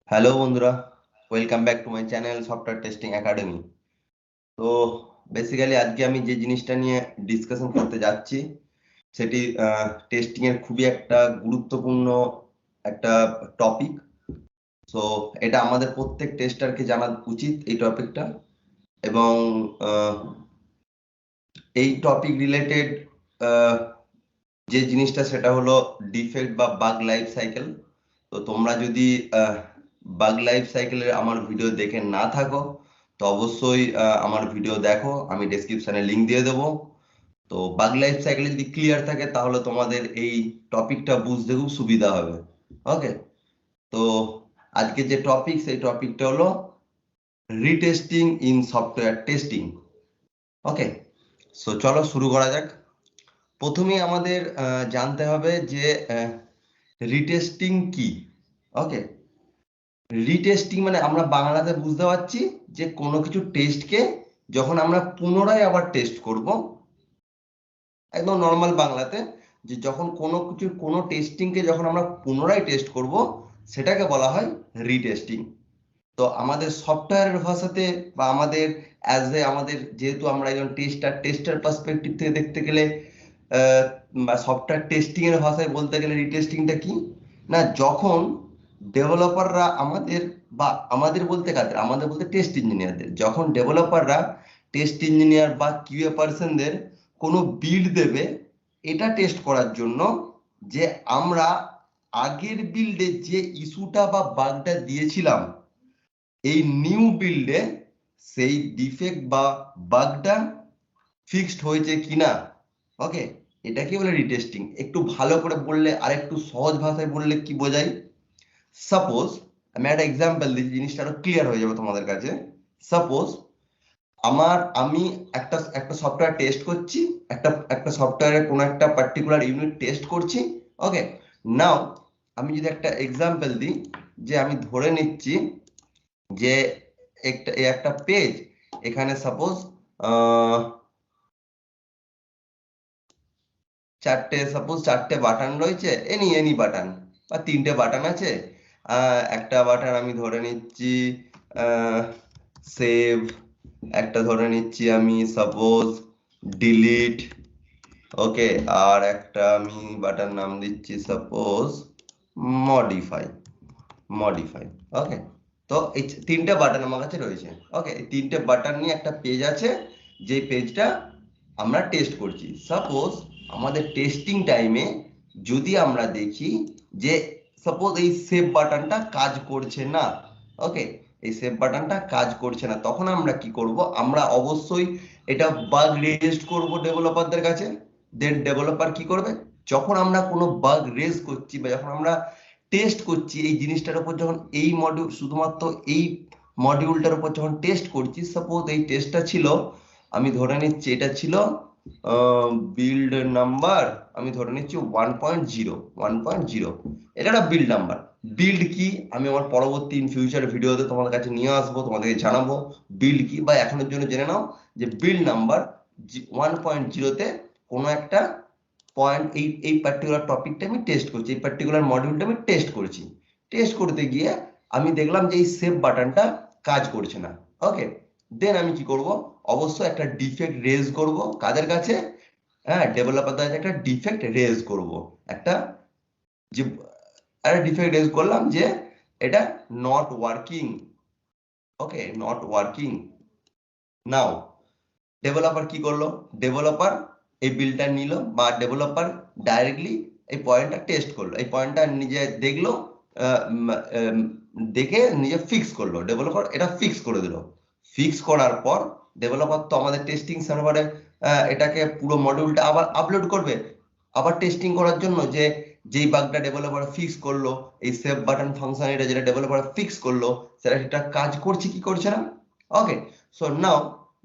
Hello বন্ধুরা, welcome back to my channel software testing academy. তো basically আজকে আমি যে জিনিসটা নিয়ে ডিসকাশন করতে যাচ্ছি সেটি টেস্টিং এর খুবই একটা গুরুত্বপূর্ণ একটা টপিক। সো এটা আমাদের প্রত্যেক টেস্টারকে জানা উচিত এই টপিকটা। এবং আহ, এই টপিক রিলেটেড যে জিনিসটা সেটা হলো ডিফেক্ট বা বাগ লাইফ সাইকেল। তো তোমরা যদি বাগ লাইফ সাইকেলের আমার ভিডিও দেখে না থাকো তো অবশ্যই আমার ভিডিও দেখো, আমি ডেসক্রিপশনে লিংক দিয়ে দেবো। তো বাগ লাইফ সাইকেল যদি ক্লিয়ার থাকে তাহলে তোমাদের এই টপিকটা বুঝতে খুব সুবিধা হবে। ওকে, তো আজকে যে টপিক সেই টপিকটা হলো retesting in software testing. Okay, so চলো শুরু করা যাক। প্রথমেই আমাদের জানতে হবে যে রিটেস্টিং কি। ওকে, রিটেস্টিং মানে আমরা বাংলাতে বুঝতে পারছি যে কোনো কিছু টেস্টকে যখন আমরা পুনরায় আবার টেস্ট করব, একদম নর্মাল বাংলাতে, যে যখন কোনো কিছু কোনো টেস্টিংকে যখন আমরা পুনরায় টেস্ট করব সেটাকে বলা হয় রিটেস্টিং। তো আমাদের সফটওয়্যারের ভাষাতে বা আমাদের আমাদের যেহেতু আমরা একজন টেস্টার পার্সপেক্টিভ থেকে দেখতে গেলে বা সফটওয়্যার টেস্টিং এর ভাষায় বলতে গেলে রিটেস্টিংটা কি না, যখন ডেভেলপাররা আমাদের বা আমাদের বলতে কাদের, আমাদের বলতে টেস্ট ইঞ্জিনিয়ারদের, যখন ডেভেলপাররা টেস্ট ইঞ্জিনিয়ার বা কিউএ পার্সনদের কোনো বিল্ড দেবে এটা টেস্ট করার জন্য, যে আমরা আগের বিল্ডে যে ইস্যুটা বা বাগটা দিয়েছিলাম এই নিউ বিল্ডে সেই ডিফেক্ট বা বাগটা ফিক্সড হয়েছে কিনা। ওকে, এটাকে বলে রিটেস্টিং। একটু ভালো করে বললে আর একটু সহজ ভাষায় বললে কি বোঝাই, সাপোজ আমি একটা এক্সাম্পল দিচ্ছি, জিনিসটা আরো ক্লিয়ার হয়ে যাবে তোমাদের কাছে। সাপোজ আমি একটা একটা সফটওয়্যার টেস্ট করছি, একটা একটা সফটওয়্যারের কোনো একটা পার্টিকুলার ইউনিট টেস্ট করছি। ওকে, নাও আমি যদি একটা এক্সাম্পল দিই, যে আমি ধরে নিচ্ছি যে একটা পেজ, এখানে সাপোজ চারটে বাটন রয়েছে, এনি এনি বাটন বা তিনটে বাটন আছে। একটা বাটন আমি ধরে নিচ্ছি সেভ, একটা ধরে নিচ্ছি আমি সাপোজ ডিলিট। ওকে, আর একটা আমি বাটন নাম দিচ্ছি সাপোজ মডিফাই। মডিফাই ওকে, তো এই তিনটে বাটন আমার কাছে রয়েছে। ওকে, এই তিনটে বাটন নিয়ে একটা পেজ আছে, যে পেজটা আমরা টেস্ট করছি। সাপোজ আমাদের টেস্টিং টাইমে যদি আমরা দেখি যে সাপোজ এই সেভ বাটনটা কাজ করছে না, ওকে, এই সেভ বাটনটা কাজ করছে না, তখন আমরা কি করব, আমরা অবশ্যই এটা বাগ রেজ করব ডেভেলপারদের কাছে। দেন ডেভেলপার কি করবে, যখন আমরা কোনো বাগ রেজ করছি বা যখন আমরা টেস্ট করছি এই জিনিসটার উপর, যখন এই মডিউল শুধুমাত্র এই মডিউলটার উপর যখন টেস্ট করছি, সাপোজ এই টেস্টটা ছিল, আমি ধরে নিচ্ছি এটা ছিল বিল্ড নাম্বার, আমি ধরে নিচ্ছি 1.0 1.0, এটা একটা বিল্ড নাম্বার। বিল্ড কি আমি আমার পরবর্তী ইন ফিউচার ভিডিওতে তোমাদের কাছে নিয়ে আসবো, তোমাদেরকে জানাবো বিল্ড কি, বা এখনের জন্য জেনে নাও যে বিল্ড নাম্বার 1.0তে কোনো একটা পয়েন্ট, এই পার্টিকুলার টপিকটা আমি টেস্ট করছি, এই পার্টিকুলার মডিউলটা আমি টেস্ট করছি। টেস্ট করতে গিয়ে আমি দেখলাম যে এই সেভ বাটনটা কাজ করছে না। ওকে, দেন আমি কি করব, অবশ্যই একটা ডিফেক্ট রেজ করব কাদের কাছে, হ্যাঁ ডেভেলপারদের কাছে একটা ডিফেক্ট রেজ করব। একটা যে একটা ডিফেক্ট রেজ করলাম যে এটা not working. Okay, not working. Now developer কি করলো, ডেভেলপার এই বিলটা নিল বা ডেভেলপার ডাইরেক্টলি এই পয়েন্টটা টেস্ট করলো, এই পয়েন্টটা নিজে দেখলো, দেখে নিজে ফিক্স করলো, ডেভেলপার এটা ফিক্স করে দিল। ফিক্স করার পর ডেভেলপার তো আমাদের টেস্টিং সার্ভারে এটাকে পুরো মডিউলটা আবার আপলোড করবে, আবার টেস্টিং করার জন্য, যে যেই বাগটা ডেভেলপার ফিক্স করলো, এই সেভ বাটন ফাংশন এটা যেটা ডেভেলপার ফিক্স করলো সেটা কাজ করছে কি করছে না। ওকে, সো নাও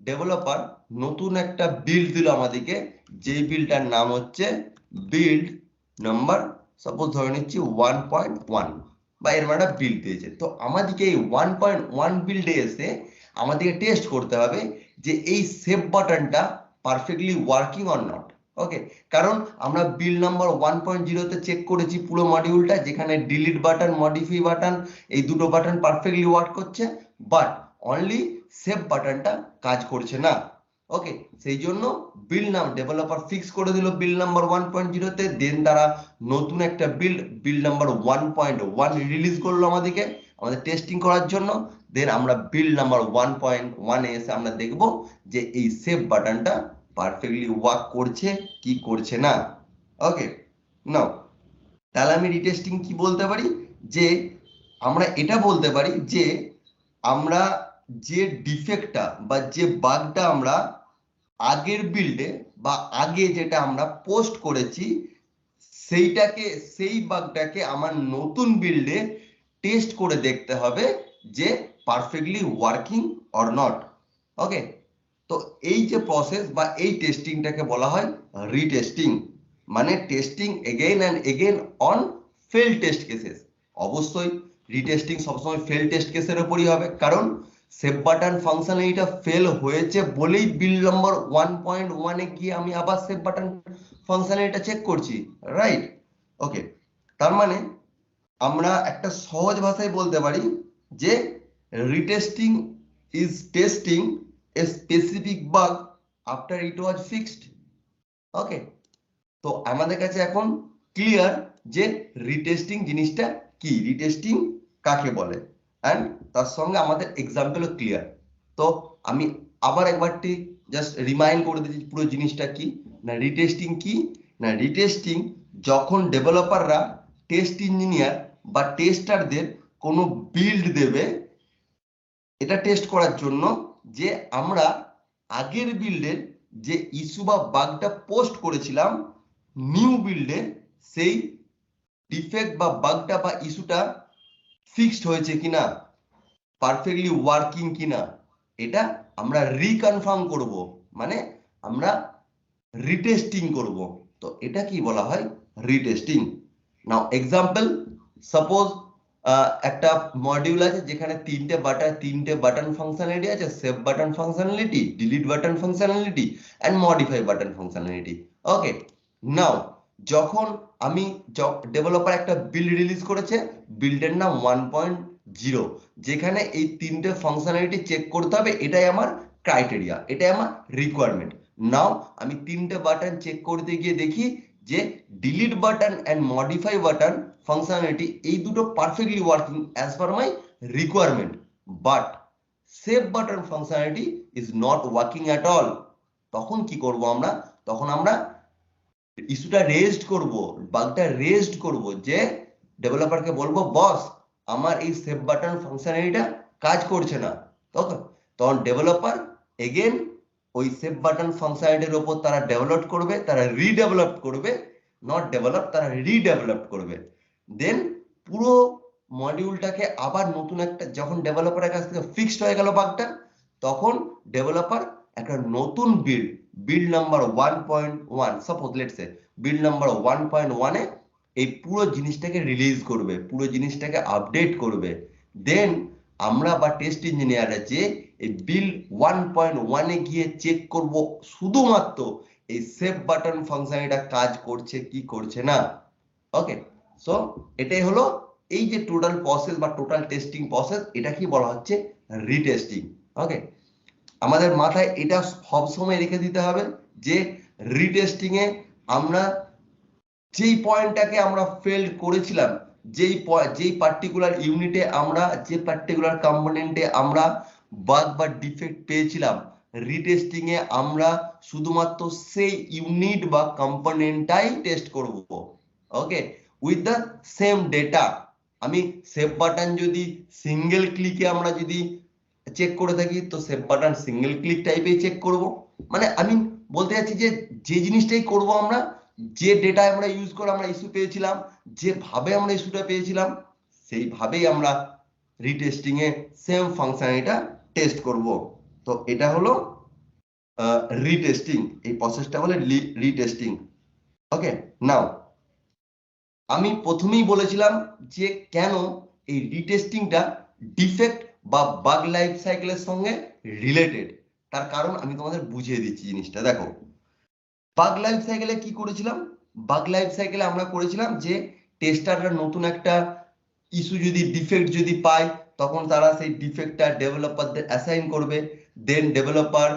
ডেভেলপার নতুন একটা বিল্ড দিল আমাদেরকে, যে বিল্ডটার নাম হচ্ছে বিল্ড নাম্বার, সাপোজ ধরে নিচ্ছি 1.1, বা এর মানে বিল্ড দিয়েছে। তো আমাদেরকে এই 1.1 বিল্ডে এসে আমাদেরকে টেস্ট করতে হবে যে এই সেভ বাটনটা পারফেক্টলি ওয়ার্কিং অর নট। ওকে, কারণ আমরা বিল্ড নাম্বার 1.0 তে চেক করেছি পুরো মডিউলটা, যেখানে ডিলিট বাটন, মডিফাই বাটন, এই দুটো বাটন পারফেক্টলি ওয়ার্ক করছে, বাট অনলি সেভ বাটনটা কাজ করছে না। ওকে, সেই জন্য বিল্ড নাম ডেভেলপার ফিক্স করে দিল বিল্ড নাম্বার 1.0 তে, দেন তারা নতুন একটা বিল্ড নাম্বার 1.1 রিলিজ করলো আমাদের টেস্টিং করার জন্য। দেন আমরা বিল্ড নাম্বার 1.1 এ এসে আমরা দেখব যে এই সেভ বাটনটা পারফেক্টলি ওয়ার্ক করছে কি করছে না। ওকে, নাও তাহলে আমি রিটেস্টিং কি বলতে পারি, যে আমরা এটা বলতে পারি যে আমরা যে ডিফেক্টটা বা যে বাগটা আমরা আগের বিল্ডে বা আগে যেটা আমরা পোস্ট করেছি সেই বাগটাকে আমার নতুন বিল্ডে টেস্ট করে দেখতে হবে যে পারফেক্টলি ওয়ার্কিং অর নট। ওকে, তো এই যে প্রসেস বা এই টেস্টিংটাকে বলা হয় রিটেস্টিং, মানে testing again and again on fail test cases. অবশ্যই রিটেস্টিং সবসময় ফেল টেস্ট কেসের উপরই হবে, কারণ সেভ বাটন ফাংশনালিটিটা ফেল হয়েছে বলেই বিল্ড নাম্বার 1.1 এ গিয়ে আমি আবার সেভ বাটন ফাংশনালিটিটা চেক করছি, রাইট? ওকে, তার মানে আমরা একটা সহজ ভাষায় বলতে পারি যে retesting is testing a specific bug after it was fixed. Okay, তো আমাদের কাছে এখন ক্লিয়ার যে রিটেস্টিং জিনিসটা কি, রিটেস্টিং কাকে বলে, এন্ড তার সঙ্গে আমাদের এক্সাম্পলও ক্লিয়ার। তো আমি আবার একবারটি জাস্ট রিমাইন্ড করে দিচ্ছি পুরো জিনিসটা কি না। রিটেস্টিং কি না, রিটেস্টিং যখন ডেভেলপাররা টেস্ট ইঞ্জিনিয়ার বা টেস্টারদের কোনো বিল্ড দেবে এটা টেস্ট করার জন্য যে আমরা আগের বিল্ডের যে ইস্যু বা বাগটা পোস্ট করেছিলাম নিউ বিল্ডে সেই ডিফেক্ট বা বাগটা বা ইস্যুটা ফিক্সড হয়েছে কিনা, পারফেক্টলি ওয়ার্কিং কিনা, এটা আমরা রিকনফার্ম করব, মানে আমরা রিটেস্টিং করব। তো এটা কি বলা হয় রিটেস্টিং। নাও এক্সাম্পল, সাপোজ একটা মডিউল আছে যেখানে তিনটে বাটন ফাংশনালিটি আছে, save button functionality, delete button functionality and modify button functionality. Okay, now যখন আমি ডেভেলপার একটা বিল্ড রিলিজ করেছে, বিল্ডের নাম 1.0, যেখানে এই তিনটে ফাংশনালিটি চেক করতে হবে, এটাই আমার ক্রাইটেরিয়া, এটাই আমার রিকোয়ারমেন্ট। নাও আমি তিনটে বাটন চেক করতে গিয়ে দেখি যে delete button and modify button functionality এই দুটো perfectly working as per my requirement, but save button functionality is not working at all. তখন কি করব আমরা, তখন আমরা ইস্যুটা রেজড করব, বাগটা রেজড করব, যে ডেভেলপারকে বলবো বস আমার এই সেভ বাটন ফাংশনালিটিটা কাজ করছে না। তখন ডেভেলপার এগেন ওই সেভ বাটন ফাংশনালিটির উপর তারা ডেভেলপ করবে, তারা রিডেভেলপ করবে, নট ডেভেলপ, তারা রিডেভেলপ করবে। দেন পুরো মডিউলটাকে আবার নতুন একটা, যখন ডেভেলপারের কাছ থেকে ফিক্সড হয়ে গেল বাগটা, তখন ডেভেলপার একটা নতুন build number 1.1, suppose let's say build number 1.1 এ এই পুরো জিনিসটাকে রিলিজ করবে, পুরো জিনিসটাকে আপডেট করবে। দেন আমরা বা টেস্ট ইঞ্জিনিয়াররা যে এই বিল্ড 1.1 এ গিয়ে চেক করব শুধুমাত্র এই সেভ বাটন ফাংশনটা কাজ করছে কি করছে না। ওকে, সো এটাই হলো এই যে টোটাল প্রসেস বা টোটাল টেস্টিং প্রসেস, এটা কি বলা হচ্ছে রিটেস্টিং। ওকে, আমাদের মাথায় এটা সব সময় রেখে দিতে হবে যে রিটেস্টিং এ আমরা যেই পয়েন্টটাকে আমরা ফেল্ড করেছিলাম, যেই পার্টিকুলার ইউনিটে আমরা যে পার্টিকুলার কম্পোনেন্টে আমরা বাগ বা ডিফেক্ট পেয়েছিলাম, রিটেস্টিং এ আমরা শুধুমাত্র সেই ইউনিট বা কম্পোনেন্টটাই টেস্ট করব। ওকে, উইথ দ্য সেম ডেটা। আমি সেভ বাটন যদি সিঙ্গেল ক্লিকে আমরা যদি চেক করে থাকি, তো সেভ বাটন সিঙ্গেল ক্লিক টাইপে চেক করব। মানে আমি বলতে চাচ্ছি যে যে জিনিসটাই করব আমরা, যে ডেটা আমরা ইউজ করে আমরা ইস্যু পেয়েছিলাম, যেভাবে আমরা ইস্যুটা পেয়েছিলাম, সেইভাবেই আমরা রিটেস্টিং এ সেম ফাংশনালিটিটা টেস্ট করব। তো এটা হলো রিটেস্টিং, এই প্রসেসটা বলে রিটেস্টিং। ওকে, নাও আমি প্রথমেই বলেছিলাম যে কেন এই রিটেস্টিংটা ডিফেক্ট বা বাগ লাইফ সাইকেলের সঙ্গে রিলেটেড, তার কারণ আমি তোমাদের বুঝিয়ে দিচ্ছি জিনিসটা। দেখো, বাগ লাইফ সাইকেলে কি করেছিলাম? বাগ লাইফ সাইকেলে আমরা করেছিলাম যে টেস্টাররা নতুন একটা ইস্যু যদি ডিফেক্ট যদি পায়, তখন তারা সেই ডিফেক্টটা ডেভেলপারদের অ্যাসাইন করবে, দেন ডেভেলপার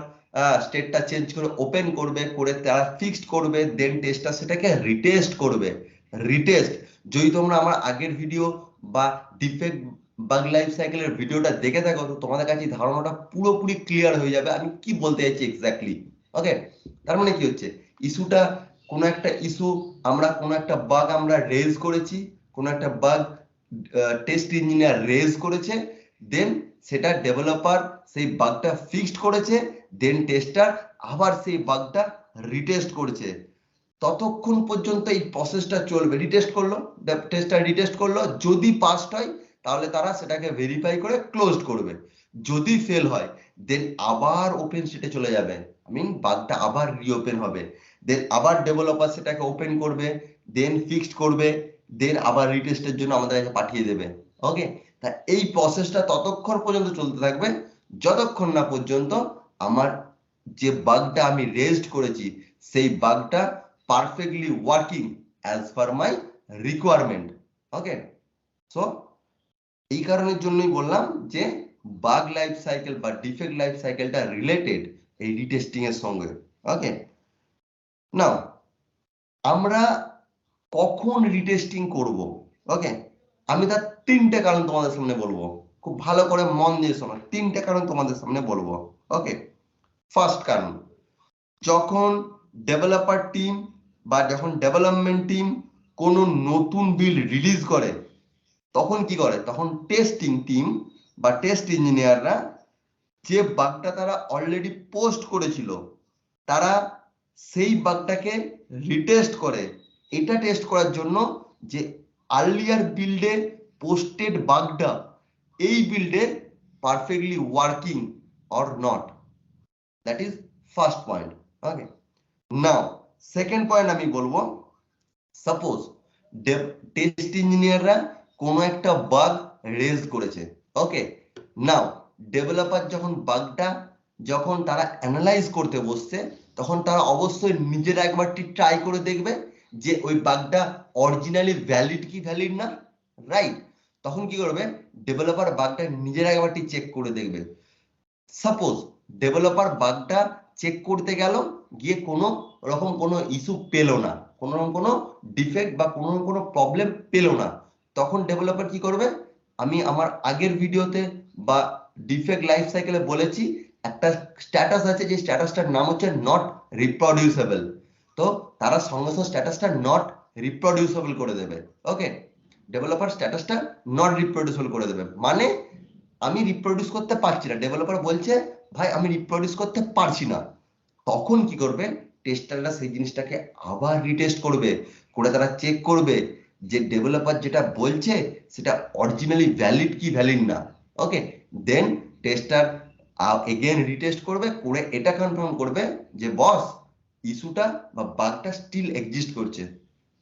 স্টেটটা চেঞ্জ করে ওপেন করবে, করে তারা ফিক্সড করবে, দেন টেস্টার সেটাকে রিটেস্ট করবে। রিটেস্ট, যদি তোমরা আমার আগের ভিডিও বা ডিফেক্ট বাগ লাইফ সাইকেলের ভিডিওটা দেখে থাকো, তো তোমাদের কাছে ধারণাটা পুরোপুরি ক্লিয়ার হয়ে যাবে আমি কি বলতে চাইছি এক্স্যাক্টলি। ওকে, তার মানে কি হচ্ছে, ইস্যুটা কোনো একটা ইস্যু, আমরা কোনো একটা বাগ আমরা রেজ করেছি, কোনো একটা বাগ টেস্ট ইঞ্জিনিয়ার রেজ করেছে, দেন সেটা ডেভেলপার সেই বাগটা ফিক্সড করেছে, দেন টেস্টার আবার সেই বাগটা রিটেস্ট করেছে। ততক্ষণ পর্যন্ত এই প্রসেসটা চলবে। রিটেস্ট করলো, টেস্টার রিটেস্ট করলো, যদি পাসড হয় তাহলে তারা সেটাকে ভেরিফাই করে ক্লোজড করবে। যদি ফেল হয় দেন আবার ওপেন স্টেটে চলে যাবে, বাগটা আবার রিওপেন হবে, দেন আবার ডেভেলপার সেটাকে ওপেন করবে, দেন ফিক্সড করবে, দেন আবার রিটেস্টের জন্য আমাদের কাছে পাঠিয়ে দেবে। ওকে, তা এই প্রসেসটা ততক্ষণ পর্যন্ত চলতে থাকবে যতক্ষণ না পর্যন্ত আমার যে বাগটা আমি রেজড করেছি সেই বাগটা perfectly working as per my requirement. Okay, so এই কারণের জন্যই বললাম যে বাগ লাইফ সাইকেল বা ডিফেক্ট লাইফ সাইকেলটা রিলেটেড এই রিটেস্টিং এর সঙ্গে। ওকে, নাও আমরা কখন রিটেস্টিং করব? ওকে, আমি তার তিনটে কারণ তোমাদের সামনে বলবো, খুব ভালো করে মন দিয়ে শোনো, তিনটে কারণ তোমাদের সামনে বলবো। ওকে, ফার্স্ট কারণ, যখন ডেভেলপার টিম বা যখন ডেভেলপমেন্ট টিম কোনো নতুন বিল্ড রিলিজ করে, তখন কি করে, তখন টেস্টিং টিম বা টেস্ট ইঞ্জিনিয়াররা যে বাগটা তারা অলরেডি পোস্ট করেছিল, তারা সেই বাগটাকে রিটেস্ট করে। এটা টেস্ট করার জন্য যে আর্লিয়ার বিল্ডে পোস্টেড বাগটা এই বিল্ডে perfectly working or not. That is first point. Okay, now second point আমি বলবো, সাপোজ টেস্ট ইঞ্জিনিয়াররা কোনো একটা বাগ রেজ করেছে। ওকে, নাও ডেভেলপার যখন বাগটা যখন তারা অ্যানালাইজ করতে বসছে, তখন তারা অবশ্যই নিজেরা একবারটি ট্রাই করে দেখবে যে ওই বাগটা অরিজিনালি ভ্যালিড কি ভ্যালিড না, রাইট? তখন কি করবে, ডেভেলপার বাগটা নিজেরা একবারটি চেক করে দেখবে। সাপোজ ডেভেলপার বাগটা চেক করতে গেল, গিয়ে কোনো রকম কোনো ইস্যু পেল না, কোনো রকম কোনো ডিফেক্ট বা কোনো রকম কোনো প্রবলেম পেল না, তখন ডেভেলপার কি করবে, আমি আমার আগের ভিডিওতে বা ডিফেক্ট লাইফ সাইকেলে বলেছি একটা স্ট্যাটাস আছে, যে স্ট্যাটাসটার নাম হচ্ছে নট রিপ্রডিউসেবল। তো তারা সঙ্গে সঙ্গে স্ট্যাটাসটা নট রিপ্রডিউসেবল করে দেবে। ওকে, ডেভেলপার স্ট্যাটাসটা নট রিপ্রডিউসেবল করে দেবে, মানে আমি রিপ্রডিউস করতে পারছি না, ডেভেলপার বলছে ভাই আমি রিপ্রডিউস করতে পারছি না। তখন কি করবে, টেস্টাররা সেই জিনিসটাকে আবার রিটেস্ট করবে, করে তারা চেক করবে যে ডেভেলপার যেটা বলছে সেটা অরিজিনালি ভ্যালিড কি ভ্যালিড না। ওকে, দেন টেস্টার এগেন রিটেস্ট করবে, করে এটা কনফার্ম করবে যে বস ইস্যুটা বা বাগটা স্টিল এক্সিস্ট করছে।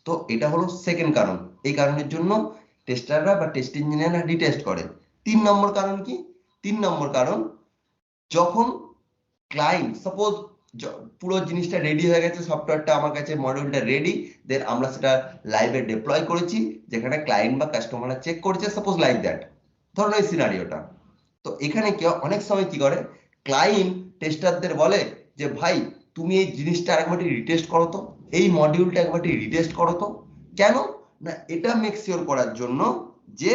তো এটা হলো সেকেন্ড কারণ, এই কারণের জন্য টেস্টাররা বা টেস্ট ইঞ্জিনিয়াররা রিটেস্ট করে। তিন নম্বর কারণ কি, তিন নম্বর কারণ, যখন ক্লায়েন্ট সাপোজ পুরো জিনিসটা রেডি হয়ে গেছে, সফটওয়্যারটা আমার কাছে মডিউলটা রেডি, দেন আমরা সেটা লাইভে ডিপ্লয় করেছি, যেখানে ক্লায়েন্ট বা কাস্টমাররা চেক করছে, সাপোজ লাইক দ্যাট, ধরুন এই সিনারিওটা। তো এখানে কি অনেক সময় কি করে, ক্লায়েন্ট টেস্টারদের বলে যে ভাই তুমি এই জিনিসটা আরেকবারটি রিটেস্ট করো তো, এই মডিউলটা একবারটি রিটেস্ট করো তো। কেন না, এটা মেক শিওর করার জন্য যে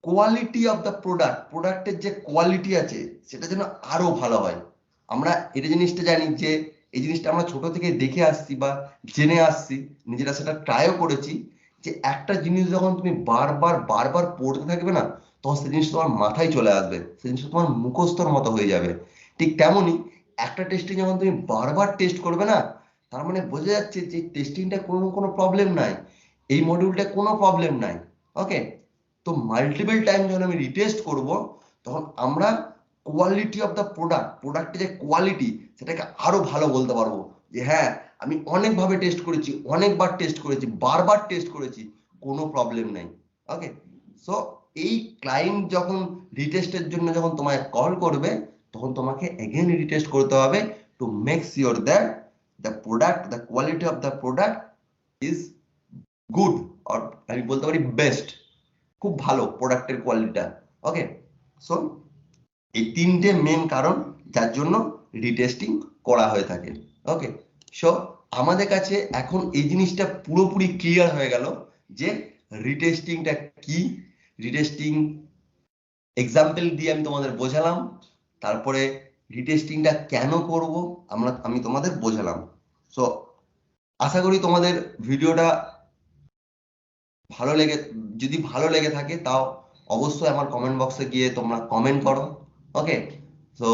কোয়ালিটি অফ দ্য প্রোডাক্ট, প্রোডাক্টের যে কোয়ালিটি আছে সেটা যেন আরো ভালো হয়। আমরা এটা জিনিসটা জানি যে এই জিনিসটা আমরা ছোট থেকে দেখে আসছি বা জেনে আসছি, নিজেরা সেটা ট্রাইও করেছি, যে একটা জিনিস যখন তুমি বারবার বারবার পড়তে থাকবে না, তখন সেই জিনিস তোমার মাথায় চলে আসবে, সেই জিনিসটা তোমার মুখস্থর মতো হয়ে যাবে। ঠিক তেমনই একটা টেস্টিং যখন তুমি বারবার টেস্ট করবে না, তার মানে বোঝা যাচ্ছে যে টেস্টিংটা কোনো কোনো প্রবলেম নাই, এই মডিউলটা কোনো প্রবলেম নাই। ওকে, তো মাল্টিপল টাইম যখন আমি রিটেস্ট করব, তখন আমরা কোয়ালিটি অফ দ্য প্রোডাক্ট, প্রোডাক্টের যে কোয়ালিটি সেটাকে আরো ভালো বলতে পারবো, যে হ্যাঁ আমি অনেকভাবে টেস্ট করেছি, অনেকবার টেস্ট করেছি, বারবার টেস্ট করেছি, কোনো প্রবলেম নাই। ওকে, সো এই ক্লায়েন্ট যখন রিটেস্টের জন্য যখন তোমায় কল করবে, তখন তোমাকে এগেন রিটেস্ট করতে হবে to make sure that the quality of the product is good, or আমি বলতে পারি বেস্ট, খুব ভালো প্রোডাক্টের কোয়ালিটিটা। ওকে, সো এই তিনটে মেন কারণ যার জন্য রিটেস্টিং করা হয়ে থাকে। ওকে, সো আমাদের কাছে এখন এই জিনিসটা পুরোপুরি ক্লিয়ার হয়ে গেল যে রিটেস্টিংটা কি। রিটেস্টিং এক্সাম্পল দিয়ে আমি তোমাদের বোঝালাম, তারপরে রিটেস্টিংটা কেন করব আমি তোমাদের বোঝালাম। সো আশা করি তোমাদের ভিডিওটা ভালো লেগে, যদি ভালো লেগে থাকে তাও অবশ্যই আমার কমেন্ট বক্সে গিয়ে তোমরা কমেন্ট করো। ওকে, তো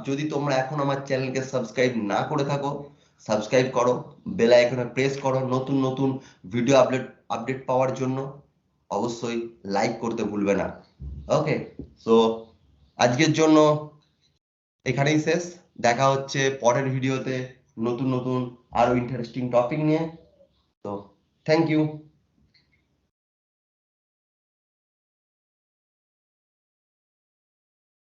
যদি তোমরা এখন আমার চ্যানেলকে সাবস্ক্রাইব না করে থাকো, সাবস্ক্রাইব করো, বেল আইকনে প্রেস করো নতুন নতুন ভিডিও আপডেট পাওয়ার জন্য। অবশ্যই লাইক করতে ভুলবে না। ওকে, সো আজকের জন্য এখানেই শেষ। দেখা হচ্ছে পরের ভিডিওতে নতুন নতুন আরো ইন্টারেস্টিং টপিক নিয়ে। তো থ্যাংক ইউ।